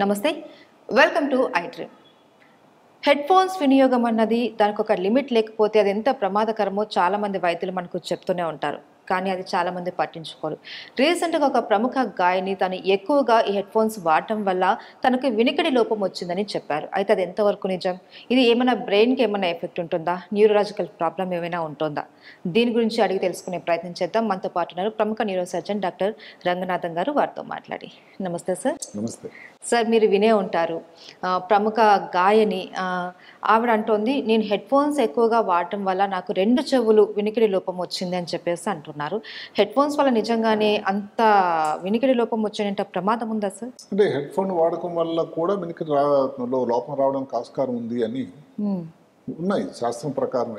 నమస్తే, welcome to I dream. Head phones వినియోగం అన్నది దానికి ఒక లిమిట్ లేకపోతే అది ఎంత ప్రమాదకరమో చాలామంది వైద్యులు మనకు చెప్తూనే ఉంటారు. కానీ అది చాలామంది పట్టించుకోరు. రీసెంట్గా ఒక ప్రముఖ గాయని తను ఎక్కువగా ఈ హెడ్ ఫోన్స్ వాడటం వల్ల తనకు వినికిడి లోపం వచ్చిందని చెప్పారు. అయితే అది ఎంతవరకు నిజం? ఇది ఏమైనా బ్రెయిన్కి ఏమైనా ఎఫెక్ట్ ఉంటుందా? న్యూరలాజికల్ ప్రాబ్లం ఏమైనా ఉంటుందా? దీని గురించి అడిగి తెలుసుకునే ప్రయత్నం చేద్దాం. మనతో పాటు ఉన్నారు ప్రముఖ న్యూరో సర్జన్ డాక్టర్ రంగనాథన్ గారు. వారితో మాట్లాడి. నమస్తే సార్. నమస్తే సార్, మీరు వినే ఉంటారు, ప్రముఖ గాయని ఆవిడ అంటోంది, నేను హెడ్ ఫోన్స్ ఎక్కువగా వాడటం వల్ల నాకు 2 చెవులు వినికిడి లోపం వచ్చింది అని చెప్పేసి అంటున్నారు. హెడ్ ఫోన్స్ వల్ల నిజంగానే అంత వినికిడి లోపం వచ్చేంత ప్రమాదం ఉందా సార్? అంటే హెడ్ ఫోన్ వాడకం వల్ల కూడా వినికిడి లోపం రావడానికి ఆస్కారం ఉంది అని ఉన్నాయి శాస్త్రం ప్రకారం.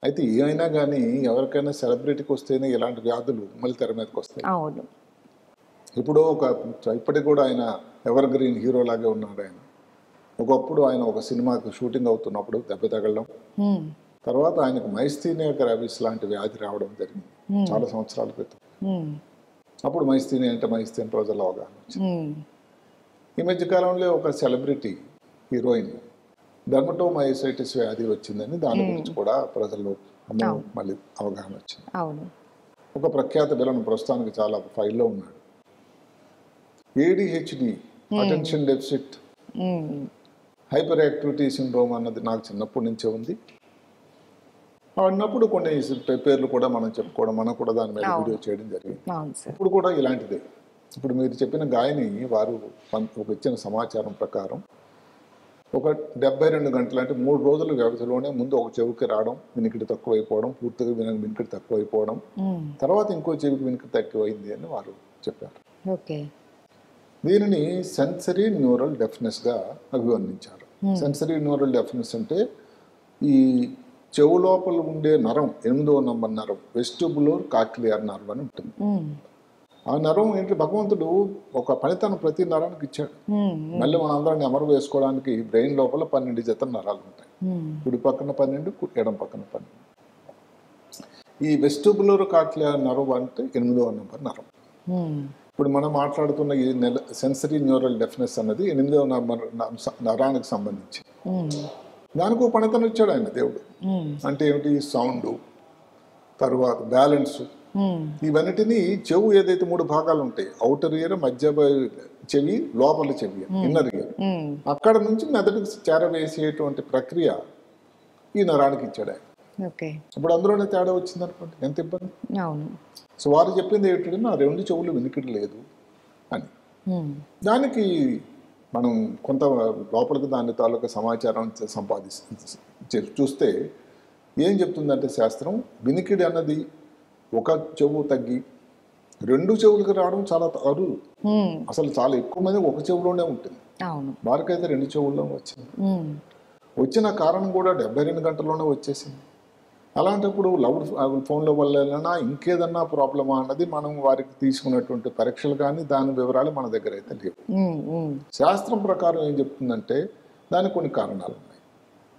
అయితే ఏమైనా కానీ ఎవరికైనా సెలబ్రిటీకి వస్తేనే ఇలాంటి వ్యాధులు మళ్ళీ తెర మీదకి వస్తాయి. అవును. ఇప్పుడు ఇప్పటికి కూడా ఆయన ఎవర్ గ్రీన్ హీరో లాగే ఉన్నాడు. ఆయన ఒకప్పుడు ఆయన ఒక సినిమాకి షూటింగ్ అవుతున్నప్పుడు దెబ్బ తగలడం, తర్వాత ఆయనకు మైస్థీనియా గ్రావిస్ లాంటి వ్యాధి రావడం జరిగింది చాలా సంవత్సరాల క్రితం. అప్పుడు మైస్థీనియా అంటే మైస్థీనియా ప్రజల అవగాహన వచ్చింది. ఈ మధ్య కాలంలో ఒక సెలబ్రిటీ హీరోయిన్ డర్మటోమైసైటిస్ వ్యాధి వచ్చిందని దాని గురించి కూడా ప్రజల్లో మళ్ళీ అవగాహన వచ్చింది. ఒక ప్రఖ్యాత విలన్ ప్రస్తుతానికి చాలా ఫైల్లో ఉన్నాడు. ADHD, attention deficit hyper activity syndrome అన్నది నాకు చిన్నప్పటి నుంచే ఉంది. అన్నప్పుడు కొన్ని పేర్లు కూడా మనం చెప్పుకోవడం, మనం కూడా దాని మీద వీడియో చేయడం జరిగింది. ఇప్పుడు కూడా ఇలాంటిదే. ఇప్పుడు మీరు చెప్పిన గాయని వారు ఒక ఇచ్చిన సమాచారం ప్రకారం ఒక 72 గంటలు అంటే 3 రోజుల వ్యవధిలోనే ముందు ఒక చెవికి రావడం, వినికిడి తక్కువైపోవడం, పూర్తిగా వినికిడి తక్కువైపోవడం, తర్వాత ఇంకో చెవికి వినికిడి తక్కువైంది అని వారు చెప్పారు. దీనిని సెన్సరీ న్యూరల్ డెఫ్నెస్గా అభివర్ణించారు. సెన్సరీ న్యూరల్ డెఫ్నెస్ అంటే ఈ చెవు లోపల ఉండే నరం 8వ నంబర్ నరం వెస్టిబులర్ కాక్లియర్ నర్వ్ అని ఉంటుంది. ఆ నరం ఏంటి, భగవంతుడు ఒక పనితనం ప్రతి నరానికి ఇచ్చాడు. మళ్ళీ మన అందరం నెమరు వేసుకోవడానికి బ్రెయిన్ లోపల 12 జత నరాలు ఉంటాయి. కుడి పక్కన 12, ఎడం పక్కన 12. ఈ వెస్టిబులర్ కాక్లియర్ నర్వ్ అంటే 8వ నంబర్ నరం. ఇప్పుడు మనం మాట్లాడుతున్న ఈ సెన్సరీ న్యూరల్ డెఫ్నెస్ అన్నది 8వ నరానికి సంబంధించి. దానికి ఒక పనితనం ఇచ్చాడు ఆయన దేవుడు. అంటే ఏమిటి, సౌండ్, తరువాత బ్యాలెన్స్, ఇవన్నిటినీ చెవు ఏదైతే 3 భాగాలు ఉంటాయి, అవుటర్ ఇయర్, మధ్య చెవి, లోపల చెవి, ఇన్నర్ ఇయర్, అక్కడ నుంచి మెదడుకు చేరవేసేటువంటి ప్రక్రియ ఈ నరానికి ఇచ్చాడు ఆయన. ఇప్పుడు అందులోనే తేడా వచ్చింది అనుకోండి, ఎంత ఇబ్బంది. సో వారు చెప్పింది ఏంటంటే నా 2 చెవులు వినికిడి లేదు అని. దానికి మనం కొంత లోపలికి దాని తాలూకా సమాచారం చూస్తే ఏం చెప్తుందంటే శాస్త్రం, వినికిడి అన్నది ఒక చెవు తగ్గి 2 చెవులకు రావడం చాలా అరుదు. అసలు చాలా ఎక్కువ మంది ఒక చెవులోనే ఉంటుంది. వారికైతే 2 చెవుల్లో వచ్చింది. వచ్చిన కారణం కూడా 72 గంటల్లోనే వచ్చేసింది. అలాంటప్పుడు ఫోన్ల వల్ల ఇంకేదన్నా ప్రాబ్లమా అన్నది మనం వారికి తీసుకున్నటువంటి పరీక్షలు కానీ దాని వివరాలు మన దగ్గర అయితే లేవు. శాస్త్రం ప్రకారం ఏం చెప్తుందంటే దానికి కొన్ని కారణాలు ఉన్నాయి.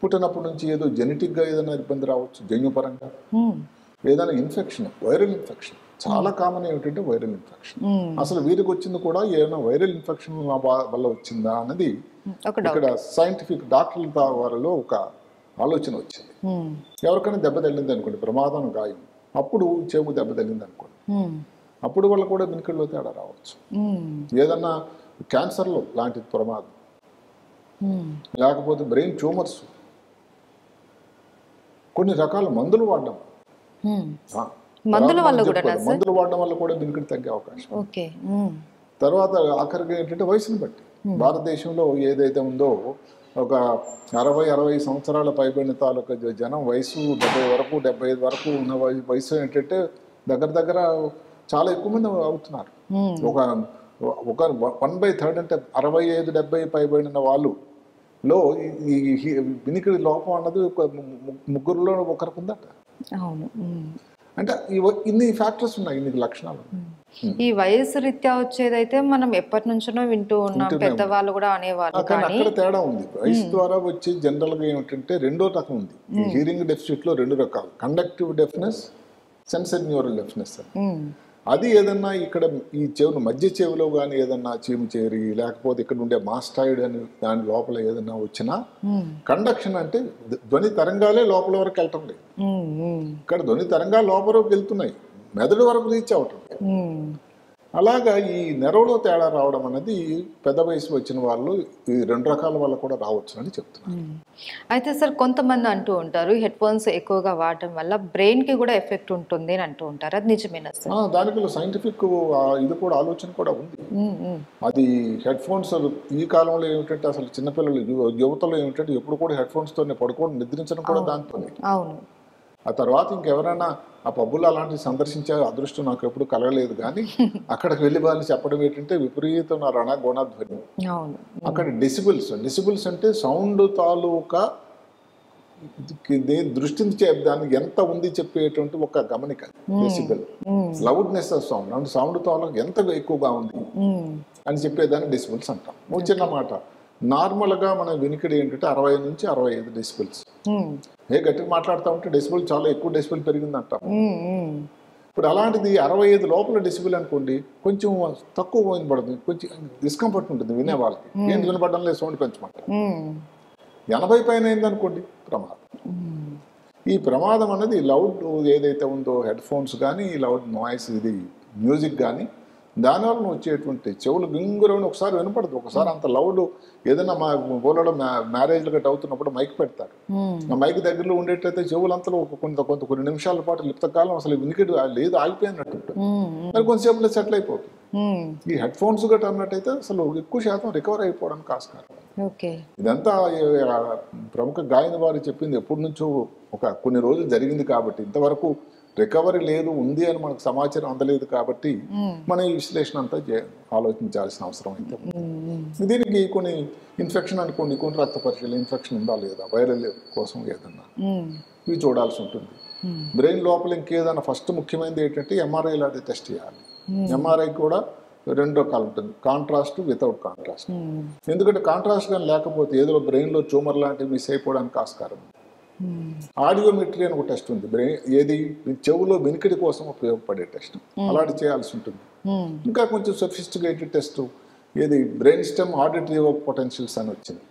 పుట్టినప్పటి నుంచి ఏదో జెనెటిక్గా ఏదైనా ఇబ్బంది రావచ్చు, జన్యుపరంగా ఏదైనా ఇన్ఫెక్షన్, వైరల్ ఇన్ఫెక్షన్ చాలా కామన్. ఏమిటంటే వైరల్ ఇన్ఫెక్షన్. అసలు వీరికి వచ్చింది కూడా ఏమైనా వైరల్ ఇన్ఫెక్షన్ వల్ల వచ్చిందా అన్నది ఇక్కడ సైంటిఫిక్ డాక్టర్ల వారిలో ఒక ఆలోచన వచ్చింది. ఎవరికైనా దెబ్బ తగిలింది అనుకోండి, ప్రమాదం గాయం, అప్పుడు చెవు దెబ్బ తగిలింది అనుకోండి, అప్పుడు వల్ల కూడా వినికిడిలో తేడా రావచ్చు. ఏదన్నా క్యాన్సర్లో లాంటి ప్రమాదం, లేకపోతే బ్రెయిన్ ట్యూమర్స్, కొన్ని రకాల మందులు వాడడం, మందులు వాడడం వల్ల కూడా వినికిడి తగ్గే అవకాశం. తర్వాత ఆఖరికి ఏంటంటే వయసుని బట్టి, భారతదేశంలో ఏదైతే ఉందో ఒక 60-65 సంవత్సరాల పైబడిన తాలూకా జనం వయసు 70 వరకు 75 వరకు ఉన్న వయసు ఏంటంటే దగ్గర చాలా ఎక్కువ మంది అవుతున్నారు. ఒక 1/3 అంటే 65-70 పైబడిన వాళ్ళులో ఈ వినికిడి లోపం అన్నది ఒక 3లో ఒకరికి ఉందట. అంటే ఇన్ని ఫ్యాక్టర్స్ ఉన్నాయి, ఇన్ని లక్షణాలు. ఈ వయసు రీత్యా వచ్చేదైతే మనం ఎప్పటి నుంచో వింటూ ఉన్నాం, పెద్దవాళ్ళు కూడా అనేవాళ్ళు. కానీ అక్కడ తేడా ఉంది. వయసు ద్వారా వచ్చి జనరల్ గా ఏమిటంటే 2వ రకం ఉంది. ఈ హియరింగ్ డెఫిసిట్ లో 2 రకాలు, conductive deafness, sensory neural deafness అని. అది ఏదన్నా ఇక్కడ ఈ చెవులు మధ్య చెవిలో కానీ ఏదన్నా చీము చేరి లేకపోతే ఇక్కడ ఉండే మాస్టాయిడ్ అని దాని లోపల ఏదన్నా వచ్చినా కండక్షన్ అంటే ధ్వని తరంగాలే లోపల వరకు వెళ్ళటం లేదు. ఇక్కడ ధ్వని తరంగాలు లోపల వరకు వెళ్తున్నాయి, మెదడు వరకు రీచ్ అవటం లేదు. అలాగా ఈ నెరవులో తేడా రావడం అనేది పెద్ద వయసు వచ్చిన వాళ్ళు ఈ 2 రకాల వల్ల కూడా రావచ్చు అని చెప్తున్నారు. అయితే సార్ కొంతమంది అంటూ ఉంటారు హెడ్ ఫోన్స్ ఎక్కువగా వాడటం వల్ల బ్రెయిన్ కి కూడా ఎఫెక్ట్ ఉంటుంది అని అంటూ ఉంటారు, అది నిజమేనా సార్? దానికి సైంటిఫిక్ ఇది కూడా ఆలోచన కూడా ఉంది. అది హెడ్ ఫోన్స్ ఈ కాలంలో ఏమిటంటే అసలు చిన్నపిల్లలు యువతలో ఏమిటంటే ఎప్పుడు కూడా హెడ్ ఫోన్స్ తోనే పడుకోవడం నిద్రించడం కూడా దాంతోనే. అవును. ఆ తర్వాత ఇంకెవరైనా ఆ పబ్బులు అలాంటివి సందర్శించే అదృష్టం నాకు ఎప్పుడు కలగలేదు, కానీ అక్కడికి వెళ్ళి వాళ్ళు చెప్పడం ఏంటంటే విపరీతం రణ గుణధ్వని. అక్కడ డెసిబుల్స్ అంటే సౌండ్ తాలూకా దృష్టిని దానికి ఎంత ఉంది చెప్పేటువంటి ఒక గమనిక డెసిబుల్. లౌడ్నెస్ ఆఫ్ సౌండ్ అంటే సౌండ్ తాలూకా ఎంత ఎక్కువగా ఉంది అని చెప్పేదాన్ని డెసిబుల్స్ అంటాం. ఒక చిన్న మాట, నార్మల్గా మన వినికిడి ఏంటంటే 60 నుంచి 65 డెసిబుల్స్. గట్టిగా మాట్లాడుతూ ఉంటే డెసిబుల్ చాలా ఎక్కువ డెసిబుల్ పెరిగింది అంటాం. ఇప్పుడు అలాంటిది 65 లోపల డెసిబుల్ అనుకోండి, కొంచెం తక్కువ వినపడుతుంది, కొంచెం డిస్కంఫర్ట్ ఉంటుంది వినే వాళ్ళకి. ఏంటి వినపడడం లేదు, సౌండ్ పెంచమంటారు. 80 పైన అయిందనుకోండి ప్రమాదం. ఈ ప్రమాదం అనేది లౌడ్ ఏదైతే ఉందో హెడ్ ఫోన్స్ కానీ ఈ లౌడ్ నాయిస్ ఇది మ్యూజిక్ కానీ దానివల్ల వచ్చేటువంటి చెవులు గింగురని ఒకసారి వినపడదు. ఒకసారి అంత లౌడ్ ఏదైనా మా ఊళ్ళో మ్యారేజ్లు గట్ట అవుతున్నప్పుడు మైక్ పెడతారు. ఆ మైక్ దగ్గరలో ఉండేటైతే చెవులంతలో కొన్ని నిమిషాల పాటు లిప్తకాలం అసలు వినికిడి లేదు, ఆగిపోయినట్టు మరి కొంతసేపులో సెటిల్ అయిపోతుంది. ఈ హెడ్ ఫోన్స్ గట్ట అన్నట్టయితే అసలు ఎక్కువ శాతం రికవర్ అయిపోవడానికి ఆస్కారం. ఇదంతా ప్రముఖ గాయని వారు చెప్పింది ఎప్పటి నుంచో కొన్ని రోజులు జరిగింది కాబట్టి ఇంతవరకు రికవరీ లేదు, ఉంది అని మనకు సమాచారం అందలేదు కాబట్టి మన ఈ విశ్లేషణ అంతా ఆలోచించాల్సిన అవసరం అయితే ఉంది. దీనికి కొన్ని ఇన్ఫెక్షన్ అనుకోండి, కొన్ని రక్త పరీక్షలు ఇన్ఫెక్షన్ ఉందా లేదా, వైరల్ కోసం ఏదన్నా ఇవి చూడాల్సి ఉంటుంది. బ్రెయిన్ లోపల ఇంకేదన్నా ఫస్ట్ ముఖ్యమైనది ఏంటంటే ఎంఆర్ఐ లాంటి టెస్ట్ చేయాలి. ఎంఆర్ఐ కూడా 2 రకాలు ఉంటుంది, కాంట్రాస్ట్ వితౌట్ కాంట్రాస్ట్. ఎందుకంటే కాంట్రాస్ట్ కానీ లేకపోతే ఏదో బ్రెయిన్లో ట్యూమర్ లాంటివి మిస్ అయిపోవడానికి ఆస్కారం. ఆడియోమెట్రీ అని ఒక టెస్ట్ ఉంది, ఏది చెవులో వెనుకడి కోసం ఉపయోగపడే టెస్ట్, అలాంటి చేయాల్సి ఉంటుంది. ఇంకా కొంచెం సొఫిస్టికేటెడ్ టెస్ట్ ఏది బ్రెయిన్ స్టెమ్ ఆడిటరీ పొటెన్షియల్స్ అని వచ్చింది,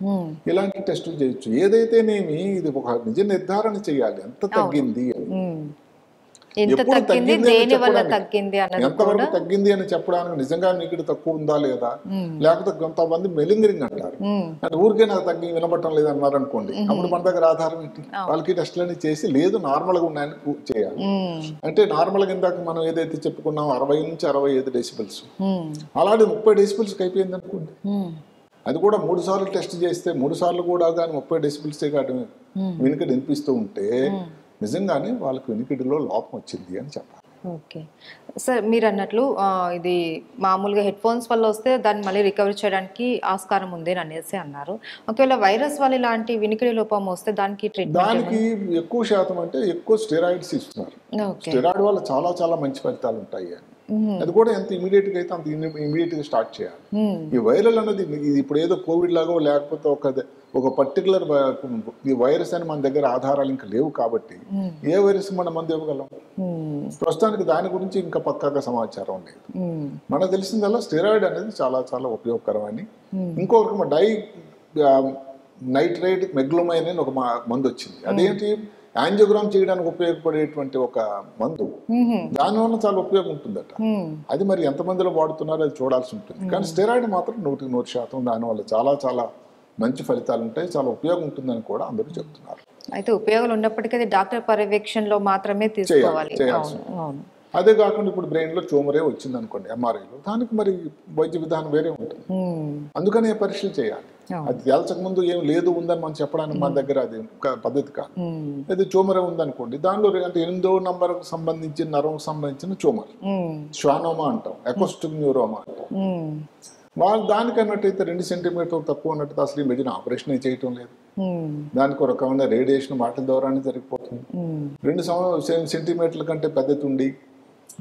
ఇలాంటి టెస్టులు చేయొచ్చు. ఏదైతేనేమి ఇది ఒక నిజ నిర్ధారణ చేయాలి ఎంత తగ్గింది అని, ఎంతవరకు తగ్గింది అని చెప్పడానికి నిజంగా నీకు తక్కువ ఉందా లేదా, లేకపోతే కొంతమంది మెలింగరింగ్ అంటారు, అంటే ఊరికే నాకు తగ్గి వినబట్టం లేదు అన్నారు అనుకోండి, అప్పుడు మన దగ్గర ఆధారం ఏంటి, వాళ్ళకి టెస్ట్లన్నీ చేసి లేదు నార్మల్ గా ఉన్నాయని చేయాలి. అంటే నార్మల్ గా ఇందాక మనం ఏదైతే చెప్పుకున్నాం 60 నుంచి 65 డెసిబుల్స్, అలాంటి 30 డెసిబుల్స్ అయిపోయింది అనుకోండి, అది కూడా 3 సార్లు టెస్ట్ చేస్తే 3 సార్లు కూడా కానీ 30 డెసిబుల్సే కాదు వినికిడి వినిపిస్తూ ఉంటే నిజంగానే వాళ్ళకి వినికిడిలో లోపం వచ్చింది అని చెప్పాలి. ఓకే సార్, మీరు అన్నట్లు ఇది మామూలుగా హెడ్ ఫోన్స్ వల్ల వస్తే దాన్ని మళ్ళీ రికవరీ చేయడానికి ఆస్కారం ఉంది అని అనేసి అన్నారు. ఒకవేళ వైరస్ వల్ల ఇలాంటి వినికిడి లోపం వస్తే దానికి దానికి ఎక్కువ శాతం అంటే ఎక్కువ స్టెరాయిడ్స్ ఇస్తున్నారు. స్టెరాయిడ్ వల్ల చాలా చాలా మంచి ఫలితాలు ఉంటాయి అని, అది కూడా ఎంత ఇమీడియట్ గా అయితే అంత ఇమీడియట్ గా స్టార్ట్ చేయాలి. ఈ వైరల్ అనేది ఇప్పుడు ఏదో కోవిడ్ లాగో లేకపోతే ఒక పర్టికులర్ ఈ వైరస్ అని మన దగ్గర ఆధారాలు ఇంకా లేవు కాబట్టి ఏ వైరస్ మనం మందు ఇవ్వగలం, ప్రస్తుతానికి దాని గురించి ఇంకా పక్కాగా సమాచారం లేదు. మనకు తెలిసిందల్లా స్టెరాయిడ్ అనేది చాలా చాలా ఉపయోగకరమని. ఇంకొక నైట్రైట్ మెగ్లోమైన్ అని ఒక మందు వచ్చింది, అదేంటి యాంజియోగ్రామ్ చేయడానికి ఉపయోగపడేటువంటి ఒక మందు, దానివల్ల చాలా ఉపయోగం ఉంటుందట. అది మరి ఎంతమందిలో వాడుతున్నారో అది చూడాల్సి ఉంటుంది. కానీ స్టెరాయిడ్ మాత్రం 100% దానివల్ల చాలా చాలా మంచి ఫలితాలు ఉంటాయి, చాలా ఉపయోగం ఉంటుందని కూడా అందరూ చెప్తున్నారు. అయితే ఉపయోగాలు ఉన్నప్పటికీ అది డాక్టర్ పర్యవేక్షణలో మాత్రమే తీసుకోవాలి. అదే కాకుండా ఇప్పుడు బ్రెయిన్ లో ట్యూమరే వచ్చింది అనుకోండి ఎంఆర్ఐలో, దానికి మరి వైద్య విధానం వేరే ఉంటుంది, అందుకనే పరీక్షలు చేయాలి. అది తేల్చక ముందు ఏం లేదు ఉందని మనం చెప్పడానికి మన దగ్గర అది పద్ధతి కాదు. అది ట్యూమరే ఉందనుకోండి, దానిలో అంటే 8వ నంబర్కు సంబంధించిన నరం సంబంధించిన ట్యూమర్ శ్వానోమా అంటాం, అకోస్టిక్ న్యూరోమా అంటాం. వాళ్ళు దానికన్నట్టయితే 2 సెంటీమీటర్లు తక్కువ అన్నట్టు అసలు ఈ మధ్యన ఆపరేషన్ చేయటం లేదు, దానికి ఒక రకమైన రేడియేషన్ వాటి ద్వారానే జరిగిపోతుంది. 2 సెంటీమీటర్ల కంటే పెద్దది ఉండి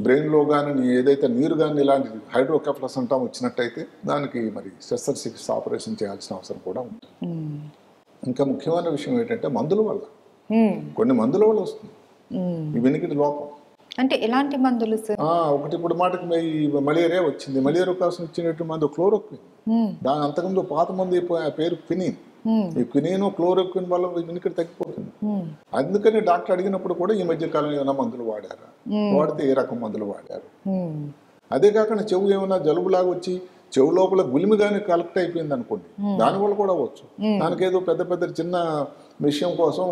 బ్రెయిన్లో కానీ ఏదైతే నీరు కానీ ఇలాంటి హైడ్రోకెఫలస్ అంటాం వచ్చినట్టయితే దానికి మరి శస్త్రచికిత్స ఆపరేషన్ చేయాల్సిన అవసరం కూడా ఉంటుంది. ఇంకా ముఖ్యమైన విషయం ఏంటంటే మందుల వల్ల, కొన్ని మందుల వల్ల వస్తుంది ఈ వినికిడి లోపం. అంటే ఎలాంటి మందులు సార్? ఒకటి ఇప్పుడు మాటకి మలేరియా వచ్చింది, మలేరియా కోసం ఇచ్చినట్టు మందు క్లోరోక్విన్. దాని అంతకుముందు పాత మందు ఆ పేరు క్వినిన్. ఈ క్వినిన్ క్లోరోక్విన్ వల్ల వినికిడి తగ్గిపోతుంది. అందుకని డాక్టర్ అడిగినప్పుడు కూడా ఈ మధ్య కాలంలో ఏమైనా మందులు వాడారా, వాడితే ఏ రకం మందులు వాడారు. అదే కాకుండా చెవు ఏమైనా జలుబులాగా వచ్చి చెవు లోపల గులిమి కానీ కలెక్ట్ అయిపోయింది అనుకోండి, దానివల్ల కూడా అవ్వచ్చు. దానికేదో పెద్ద పెద్ద చిన్న విషయం కోసం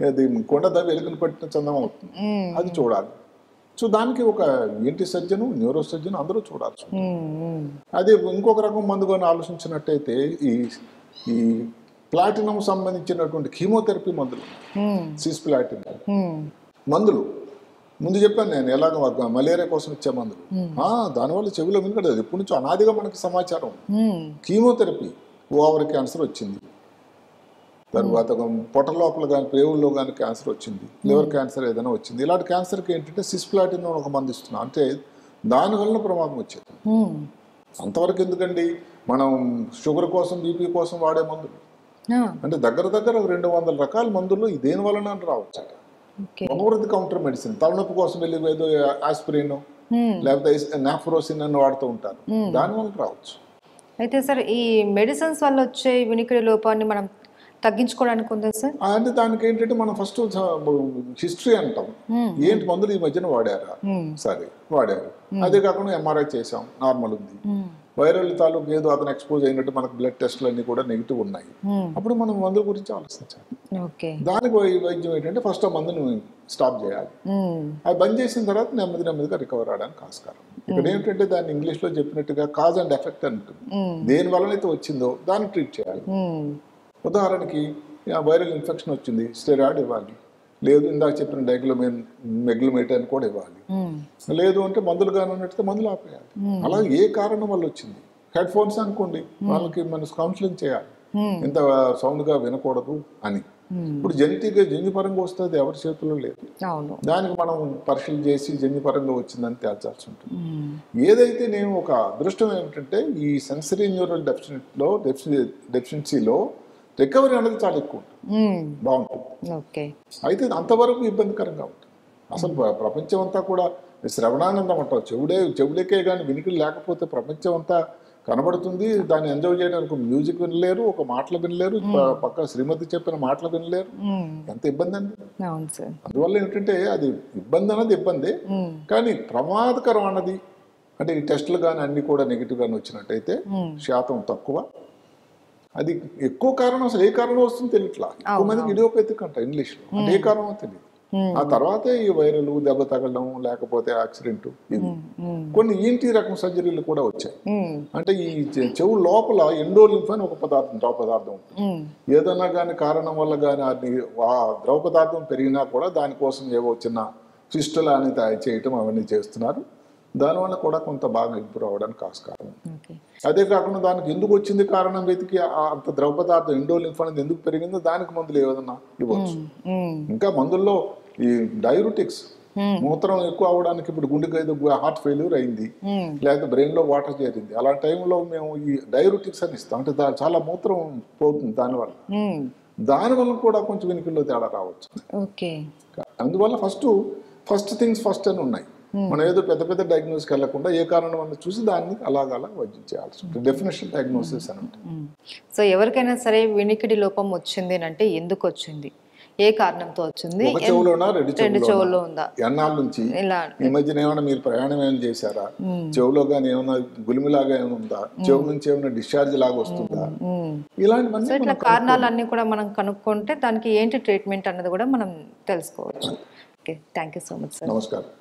అది కొండ దవ్వి ఎలుకలు పట్టిన చందం అవుతుంది, అది చూడాలి. సో దానికి ఒక ఏంటి సర్జను, న్యూరో సర్జన్ అందరూ చూడాల్సి ఉంటుంది. అదే ఇంకొక రకం మందు కానీ ఆలోచించినట్టయితే ఈ ప్లాటినం సంబంధించినటువంటి కీమోథెరపీ మందులు, సిస్ప్లాటినం మందులు ముందు చెప్పాను నేను ఎలాగ మలేరియా కోసం ఇచ్చే మందులు. దానివల్ల చెవిలో వినకడదు, అది ఎప్పటి నుంచో అనాదిగా మనకి సమాచారం. కీమోథెరపీ ఓవర్ క్యాన్సర్ వచ్చింది, తర్వాత పొట్ట లోపల కానీ ప్రేవుల్లో కానీ క్యాన్సర్ వచ్చింది, లివర్ క్యాన్సర్ ఏదైనా వచ్చింది. ఇలాంటి క్యాన్సర్కి ఏంటంటే సిస్ప్లాటిన్ ఒక మందు ఇస్తున్నాం, అంటే దానివల్ల ప్రమాదం వచ్చేది. అంతవరకు ఎందుకండి మనం షుగర్ కోసం బీపీ కోసం వాడే మందులు అంటే దగ్గర 200 రకాల మందులు దేని వలన రావచ్చు. ఒకరిది కౌంటర్ మెడిసిన్, తలనొప్పి కోసం వెళ్ళి ఏదో ఆస్పిరిన్ లేకపోతే నాఫ్రోసిన్ అని వాడుతూ ఉంటారు, దానివల్ల రావచ్చు. అయితే సార్ ఈ మెడిసిన్స్ వల్ల వచ్చే వినికిడి లోపాన్ని మనం తగ్గించుకోవడానికి ఉందా సార్? అంటే దానికి ఏంటంటే మనం ఫస్ట్ హిస్టరీ అంటాం, ఏంటి మందులు ఈ మధ్యన వాడారా, సరే వాడారు, అదే కాకుండా ఎంఆర్ఐ చేసాం నార్మల్ ఉంది, వైరల్ తాలూకు ఏదో అతను ఎక్స్పోజ్ అయినట్టు మనకు బ్లడ్ టెస్ట్లు అన్ని కూడా నెగిటివ్ ఉన్నాయి, అప్పుడు మనం మందుల గురించి ఆలోచించాలి. దానికి వైద్యం ఏంటంటే ఫస్ట్ ఆ మందును స్టాప్ చేయాలి, అది బంద్ చేసిన తర్వాత నెమ్మదిగా రికవర్ అవడానికి ఆస్కారం. ఇక్కడ ఏంటంటే దాన్ని ఇంగ్లీష్ లో చెప్పినట్టుగా కాజ్ అండ్ ఎఫెక్ట్ అంటుంది, దేని వలనైతే వచ్చిందో దాన్ని ట్రీట్ చేయాలి. ఉదాహరణకి వైరల్ ఇన్ఫెక్షన్ వచ్చింది, స్టెరాయిడ్ ఇవ్వాలి, లేదు ఇందాక చెప్పిన మెగ్లమేట్ అని కూడా ఇవ్వాలి, లేదు అంటే మందులు కానీ ఉన్నట్టు మందులు ఆపేయాలి. అలా ఏ కారణం వల్ల వచ్చింది, హెడ్ ఫోన్స్ అనుకోండి, వాళ్ళకి మనం కౌన్సిలింగ్ చేయాలి, ఇంత సౌండ్ గా వినకూడదు అని. ఇప్పుడు జెనెటిక్ గా జన్యుపరంగా వస్తుంది, ఎవరి చేతుల్లో లేదు, దానికి మనం పరీక్షలు చేసి జన్యుపరంగా వచ్చిందని తేల్చాల్సి ఉంటుంది. ఏదైతే నేను ఒక అదృష్టం ఏమిటంటే ఈ సెన్సరీ న్యూరల్ డెఫిషియన్సీలో రికవరీ అనేది చాలా ఎక్కువ ఉంటుంది, బాగుంటుంది. అయితే అంతవరకు ఇబ్బందికరంగా ఉంటుంది. అసలు ప్రపంచం అంతా కూడా శ్రవణానందం అంటారు, చెవులేకే కానీ వినికిడి లేకపోతే ప్రపంచం అంతా కనబడుతుంది, దాన్ని ఎంజాయ్ చేయడానికి మ్యూజిక్ వినలేరు, ఒక మాటలు వినలేరు, పక్క శ్రీమతి చెప్పిన మాటలు వినలేరు, ఎంత ఇబ్బంది అండి. అందువల్ల ఏంటంటే అది ఇబ్బంది అన్నది ఇబ్బంది, కానీ ప్రమాదకరం అన్నది అంటే ఈ టెస్టులు కానీ అన్ని కూడా నెగిటివ్ గానీ వచ్చినట్టయితే శాతం తక్కువ. అది ఎక్కువ కారణం అసలు ఏ కారణం వస్తుందో తెలియట్లా, ఎక్కువ మందికి ఇడియోపతిక్ అంట ఇంగ్లీష్ లో, అంటే ఏ కారణమో తెలియదు. ఆ తర్వాతే ఈ వైరల్ దెబ్బ తగలడం లేకపోతే యాక్సిడెంట్, ఇవి కొన్ని ఈఎన్టీ రకం సర్జరీలు కూడా వచ్చాయి. అంటే ఈ చెవు లోపల ఎండోలింఫ్ అని ఒక ద్రవ పదార్థం ఉంటుంది, ఏదన్నా కానీ కారణం వల్ల కానీ ఆ ద్రవ పదార్థం పెరిగినా కూడా దానికోసం ఏవో చిన్న ఫిస్టులా అని తయారు చేయటం అవన్నీ చేస్తున్నారు, దానివల్ల కూడా కొంత బాగా ఇంప్రూవ్ అవ్వడానికి ఆస్కారం. అదే కాకుండా దానికి ఎందుకు వచ్చింది కారణం వెతికి అంత ద్రవ పదార్థం ఎండోలింఫ్ అనేది ఎందుకు పెరిగిందో దానికి మందులు ఏదన్నా ఇవ్వచ్చు. ఇంకా మందుల్లో ఈ డైయూరిటిక్స్, మూత్రం ఎక్కువ అవడానికి, ఇప్పుడు గుండెకి ఏదో హార్ట్ ఫెయిల్యూర్ అయింది లేకపోతే బ్రెయిన్ లో వాటర్ చేరింది, అలా టైంలో మేము ఈ డైయూరిటిక్స్ అని ఇస్తాం, అంటే చాలా మూత్రం పోతుంది, దానివల్ల కూడా కొంచెం వినికిడిలో తేడా రావచ్చు. అందువల్ల ఫస్ట్ థింగ్స్ ఫస్ట్ అని ఉన్నాయి, మనం ఏదో పెద్ద డయాగ్నోసిస్కి వెళ్ళకుండా ఏ కారణం అన్నది చూసి దాన్ని అలాగ వైద్యం చేయాల్సి ఉంటుంది, డెఫినేషన్ డయాగ్నోసిస్ అని ఉంటుంది. సో ఎవరికైనా సరే వినికిడి లోపం వచ్చింది అంటే ఎందుకు వచ్చింది, ఏ కారణంతో వచ్చింది, ఒక చెవులోనా రెండు చెవుల్లో ఉందా, ఎన్నాళ్ళ నుంచి, ఈ మధ్యన ఏమైనా మీరు ప్రయాణం ఏమైనా చేశారా, చెవులో కానీ ఏమైనా గులిమిలాగా ఏమైనా ఉందా, చెవు నుంచి ఏమైనా డిశ్చార్జ్ లాగా వస్తుందా, ఇలాంటి కారణాలన్నీ కూడా మనం కనుక్కుంటే దానికి ఏంటి ట్రీట్మెంట్ అన్నది కూడా మనం తెలుసుకోవచ్చు. Okay, thank you so much sir. నమస్కారం.